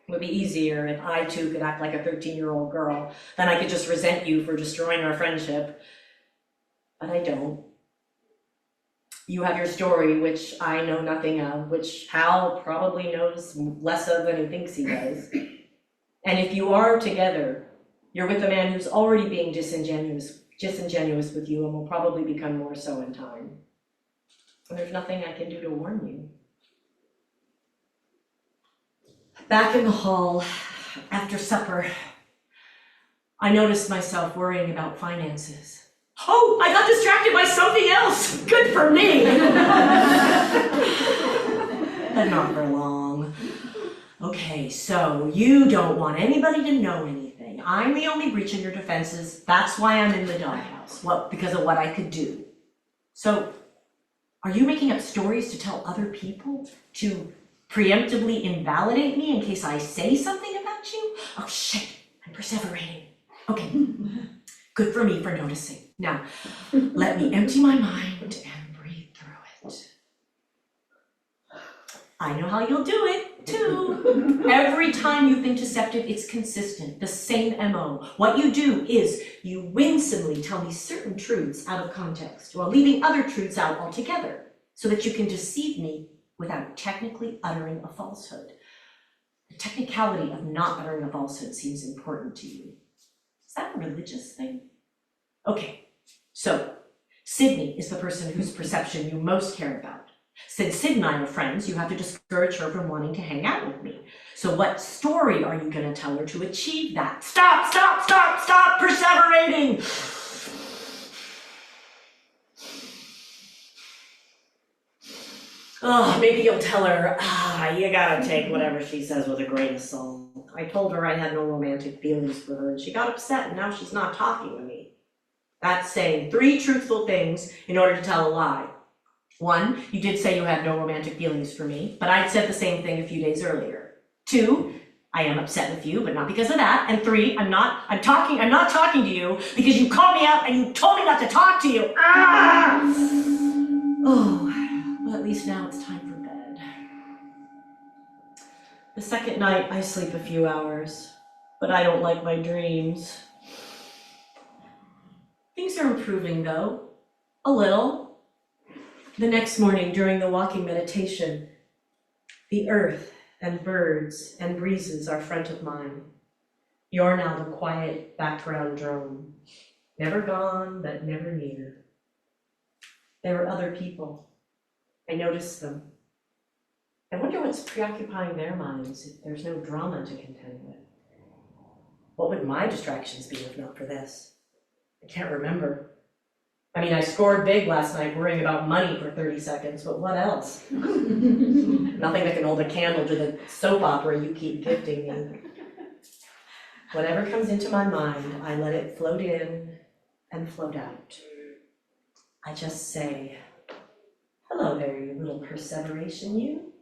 It would be easier if I too could act like a 13-year-old girl. Then I could just resent you for destroying our friendship. But I don't. You have your story, which I know nothing of, which Hal probably knows less of than he thinks he does. And if you are together, you're with a man who's already being disingenuous with you and will probably become more so in time. And there's nothing I can do to warn you. Back in the hall, after supper, I noticed myself worrying about finances. Oh, I got distracted by something else! Good for me! But not for long. Okay, so you don't want anybody to know anything. I'm the only breach in your defenses. That's why I'm in the doghouse. Well, because of what I could do. So, are you making up stories to tell other people? To preemptively invalidate me in case I say something about you? Oh shit, I'm perseverating. Okay, good for me for noticing. Now, let me empty my mind and breathe through it. I know how you'll do it, too. Every time you've been deceptive, it's consistent, the same MO. What you do is you winsomely tell me certain truths out of context while leaving other truths out altogether so that you can deceive me without technically uttering a falsehood. The technicality of not uttering a falsehood seems important to you. Is that a religious thing? Okay, so Sydney is the person whose perception you most care about. Since Sid and I are friends, you have to discourage her from wanting to hang out with me. So what story are you going to tell her to achieve that? Stop, stop, stop, stop perseverating! Oh, maybe you'll tell her, you gotta take whatever she says with a grain of salt. I told her I had no romantic feelings for her, and she got upset, and now she's not talking to me. That's saying 3 truthful things in order to tell a lie. 1, you did say you had no romantic feelings for me, but I'd said the same thing a few days earlier. 2, I am upset with you, but not because of that. And 3, I'm not talking to you because you called me out and you told me not to talk to you. Ah! Oh, well, at least now it's time for bed. The second night, I sleep a few hours, but I don't like my dreams. Things are improving, though. A little. The next morning, during the walking meditation, the earth and birds and breezes are front of mind. You're now the quiet background drone, never gone, but never near. There are other people. I notice them. I wonder what's preoccupying their minds if there's no drama to contend with. What would my distractions be if not for this? I can't remember. I mean, I scored big last night worrying about money for 30 seconds, but what else? Nothing that can hold a candle to the soap opera you keep gifting me. Whatever comes into my mind, I let it float in and float out. I just say, hello there, you little perseveration, you.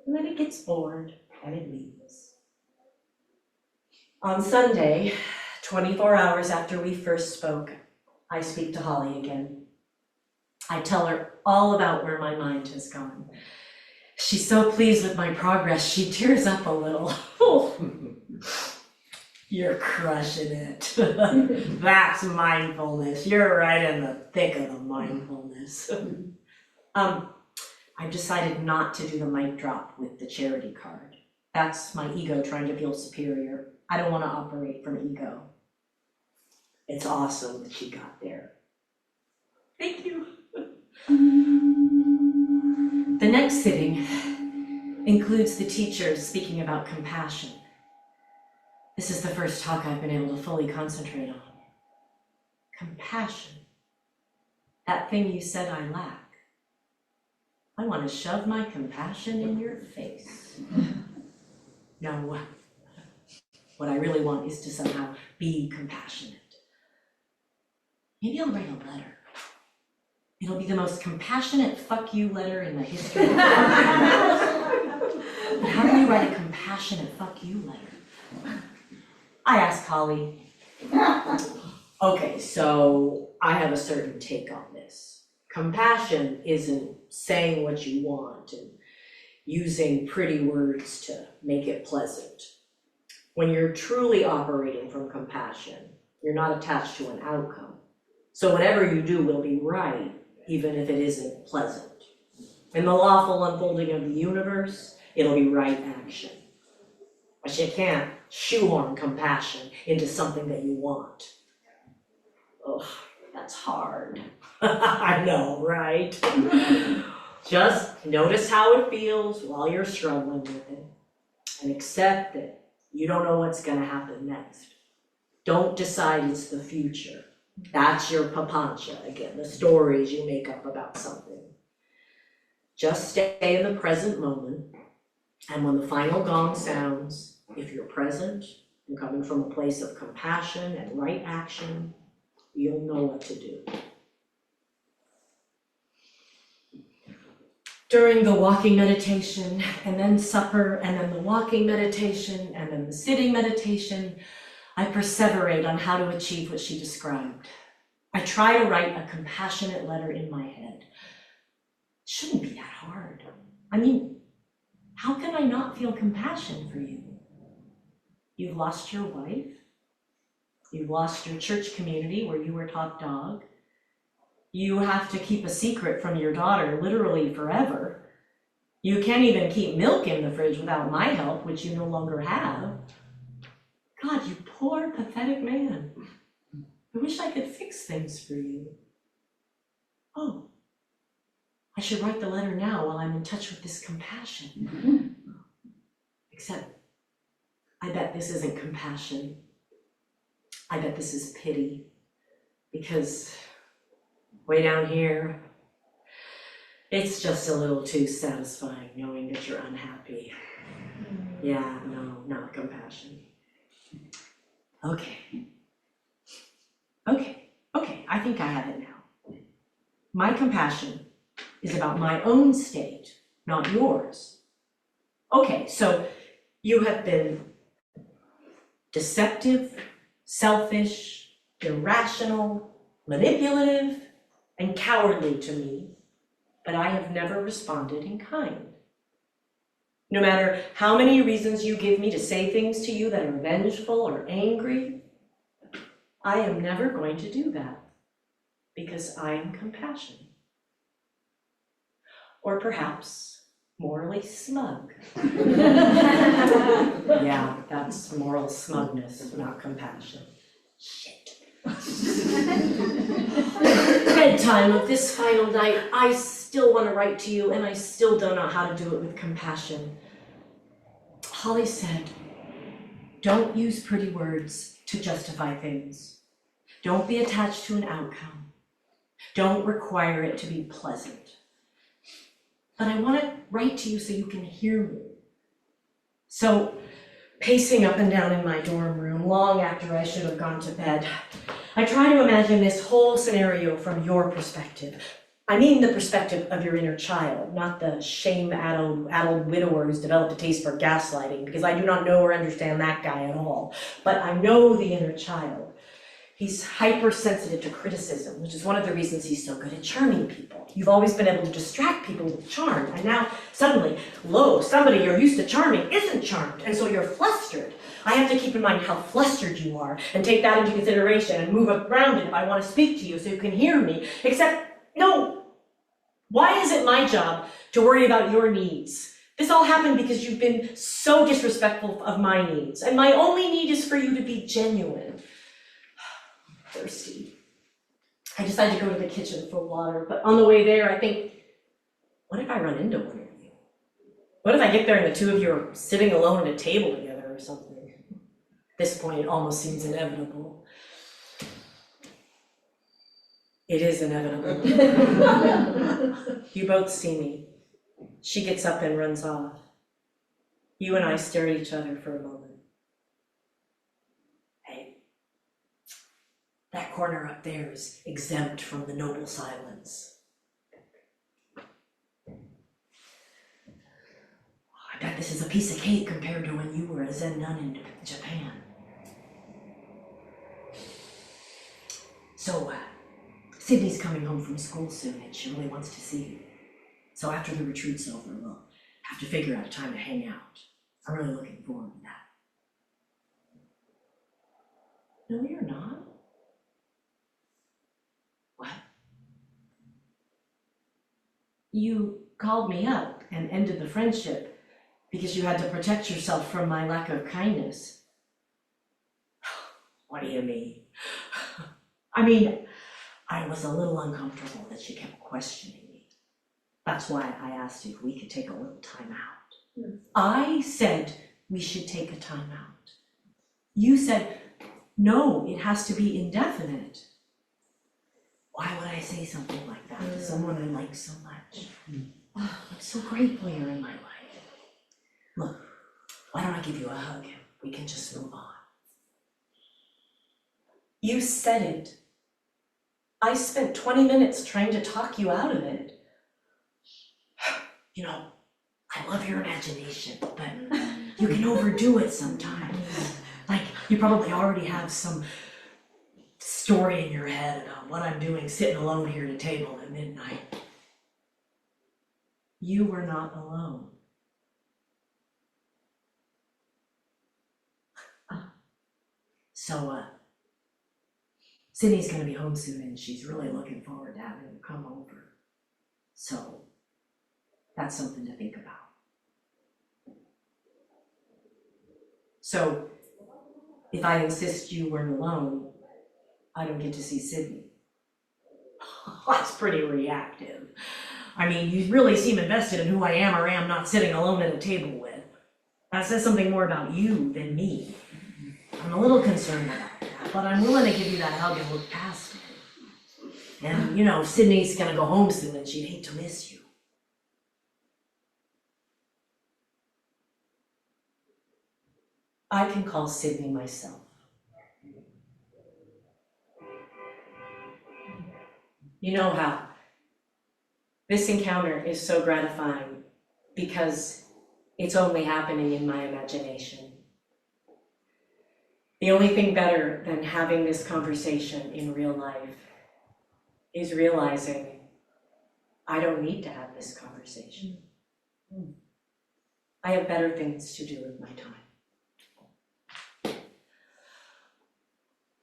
And then it gets bored and it leaves. On Sunday, 24 hours after we first spoke, I speak to Holly again. I tell her all about where my mind has gone. She's so pleased with my progress, she tears up a little. You're crushing it. That's mindfulness. You're right in the thick of the mindfulness. I've decided not to do the mic drop with the charity card. That's my ego trying to feel superior. I don't want to operate from ego. It's awesome that she got there. Thank you. The next sitting includes the teachers speaking about compassion. This is the first talk I've been able to fully concentrate on. Compassion. That thing you said I lack. I want to shove my compassion in your face. No, what I really want is to somehow be compassionate. Maybe I'll write a letter. It'll be the most compassionate fuck you letter in the history of the world. But how do you write a compassionate fuck you letter? I asked Holly, okay, so I have a certain take on this. Compassion isn't saying what you want and using pretty words to make it pleasant. When you're truly operating from compassion, you're not attached to an outcome. So whatever you do will be right, even if it isn't pleasant. In the lawful unfolding of the universe, it'll be right action. But you can't shoehorn compassion into something that you want. Ugh, that's hard. I know, right? Just notice how it feels while you're struggling with it, and accept that you don't know what's gonna happen next. Don't decide it's the future. That's your papancha, again, the stories you make up about something. Just stay in the present moment, and when the final gong sounds, if you're present and coming from a place of compassion and right action, you'll know what to do. During the walking meditation, and then supper, and then the walking meditation, and then the sitting meditation, I perseverate on how to achieve what she described. I try to write a compassionate letter in my head. It shouldn't be that hard. I mean, how can I not feel compassion for you? You've lost your wife. You've lost your church community where you were top dog. You have to keep a secret from your daughter literally forever. You can't even keep milk in the fridge without my help, which you no longer have. God, you poor, pathetic man. I wish I could fix things for you. Oh, I should write the letter now while I'm in touch with this compassion. Except, I bet this isn't compassion. I bet this is pity. Because way down here, it's just a little too satisfying knowing that you're unhappy. Yeah, no, not compassion. Okay, I think I have it now. My compassion is about my own state, not yours. Okay, so you have been deceptive, selfish, irrational, manipulative, and cowardly to me, but I have never responded in kind. No matter how many reasons you give me to say things to you that are vengeful or angry, I am never going to do that because I am compassionate. Or perhaps morally smug. Yeah, that's moral smugness, not compassion. Shit. Bedtime of this final night, I still want to write to you, and I still don't know how to do it with compassion. Holly said, Don't use pretty words to justify things. Don't be attached to an outcome. Don't require it to be pleasant. But I want to write to you so you can hear me. So, pacing up and down in my dorm room, long after I should have gone to bed, I try to imagine this whole scenario from your perspective. I mean the perspective of your inner child, not the shame-addled widower who's developed a taste for gaslighting, because I do not know or understand that guy at all. But I know the inner child. He's hypersensitive to criticism, which is one of the reasons he's so good at charming people. You've always been able to distract people with charm, and now suddenly, lo, somebody you're used to charming isn't charmed, and so you're flustered. I have to keep in mind how flustered you are, and take that into consideration, and move around it if I want to speak to you so you can hear me, except, no. Why is it my job to worry about your needs? This all happened because you've been so disrespectful of my needs, and my only need is for you to be genuine. Thirsty. I decide to go to the kitchen for water, but on the way there I think, what if I run into one of you? What if I get there and the two of you are sitting alone at a table together or something? At this point it almost seems inevitable. It is inevitable. You both see me. She gets up and runs off. You and I stare at each other for a moment. That corner up there is exempt from the noble silence. I bet this is a piece of cake compared to when you were a Zen nun in Japan. So, Sydney's coming home from school soon and she really wants to see you. So after the retreat's over, we'll have to figure out a time to hang out. I'm really looking forward to that. No, you're not. What? You called me up and ended the friendship because you had to protect yourself from my lack of kindness. What do you mean? I mean, I was a little uncomfortable that she kept questioning me. That's why I asked you if we could take a little time out. Mm. I said we should take a time out. You said, no, it has to be indefinite. Why would I say something like that to someone I like so much? Oh, I'm so grateful you're in my life. Look, why don't I give you a hug and we can just move on? You said it. I spent 20 minutes trying to talk you out of it. You know, I love your imagination, but you can overdo it sometimes. Like, you probably already have some story in your head about what I'm doing sitting alone here at a table at midnight. You were not alone. So, Sydney's gonna be home soon and she's really looking forward to having you come over. So, that's something to think about. So, if I insist you weren't alone, I don't get to see Sydney. That's pretty reactive. I mean, you really seem invested in who I am or am not sitting alone at a table with. That says something more about you than me. I'm a little concerned about that, but I'm willing to give you that hug and look past it. And, you know, Sydney's gonna go home soon and she'd hate to miss you. I can call Sydney myself. You know how this encounter is so gratifying because it's only happening in my imagination. The only thing better than having this conversation in real life is realizing I don't need to have this conversation. I have better things to do with my time.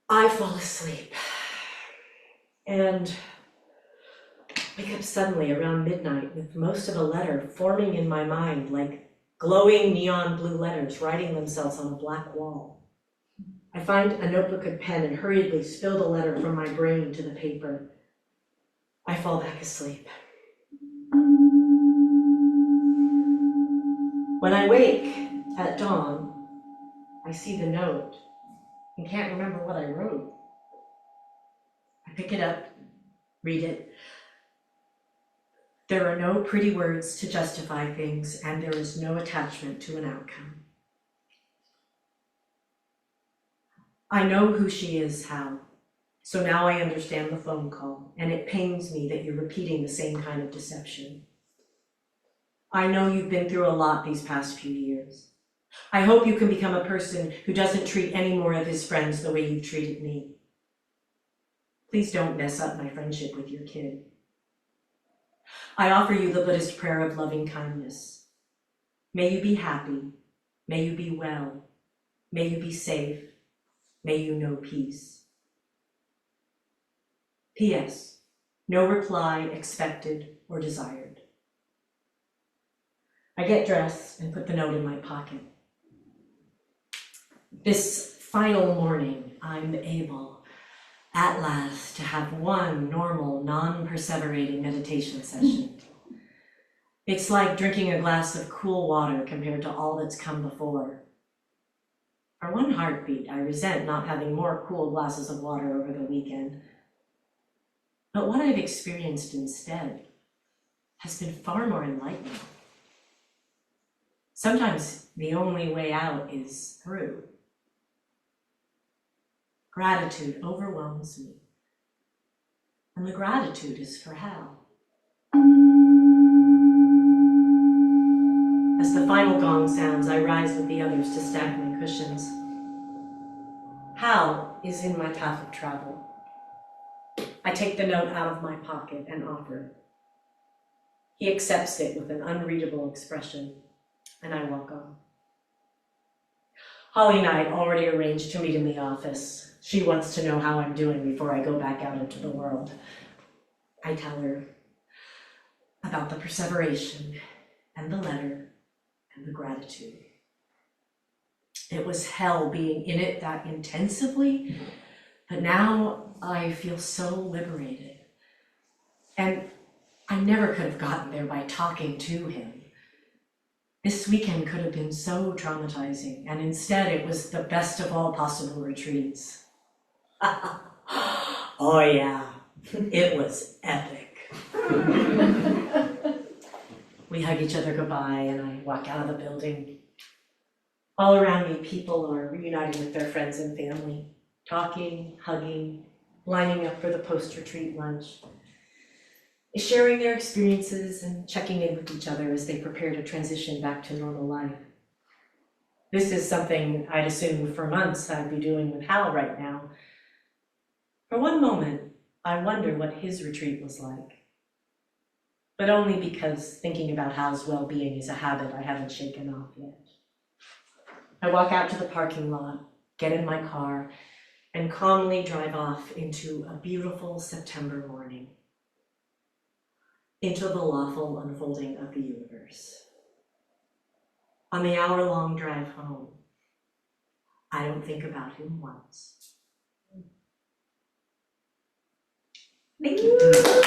I fall asleep and wake up suddenly around midnight with most of a letter forming in my mind like glowing neon blue letters writing themselves on a black wall. I find a notebook and pen and hurriedly spill the letter from my brain to the paper. I fall back asleep. When I wake at dawn, I see the note and can't remember what I wrote. I pick it up, read it. There are no pretty words to justify things, and there is no attachment to an outcome. I know who she is, Hal, so now I understand the phone call, and it pains me that you're repeating the same kind of deception. I know you've been through a lot these past few years. I hope you can become a person who doesn't treat any more of his friends the way you've treated me. Please don't mess up my friendship with your kid. I offer you the Buddhist prayer of loving kindness. May you be happy. May you be well. May you be safe. May you know peace. P.S. No reply expected or desired. I get dressed and put the note in my pocket. This final morning, I'm able, at last, to have one normal, non-perseverating meditation session. It's like drinking a glass of cool water compared to all that's come before. For one heartbeat, I resent not having more cool glasses of water over the weekend. But what I've experienced instead has been far more enlightening. Sometimes the only way out is through. Gratitude overwhelms me, and the gratitude is for Hal. As the final gong sounds, I rise with the others to stack my cushions. Hal is in my path of travel. I take the note out of my pocket and offer. He accepts it with an unreadable expression, and I walk on. Holly and I had already arranged to meet in the office. She wants to know how I'm doing before I go back out into the world. I tell her about the perseveration and the letter and the gratitude. It was hell being in it that intensively, but now I feel so liberated. And I never could have gotten there by talking to him. This weekend could have been so traumatizing, and instead it was the best of all possible retreats. Oh yeah, it was epic. We hug each other goodbye and I walk out of the building. All around me, people are reuniting with their friends and family, talking, hugging, lining up for the post-retreat lunch, sharing their experiences and checking in with each other as they prepare to transition back to normal life. This is something I'd assumed for months I'd be doing with Hal right now. For one moment, I wonder what his retreat was like, but only because thinking about Hal's well-being is a habit I haven't shaken off yet. I walk out to the parking lot, get in my car, and calmly drive off into a beautiful September morning, into the lawful unfolding of the universe. On the hour-long drive home, I don't think about him once. Thank you.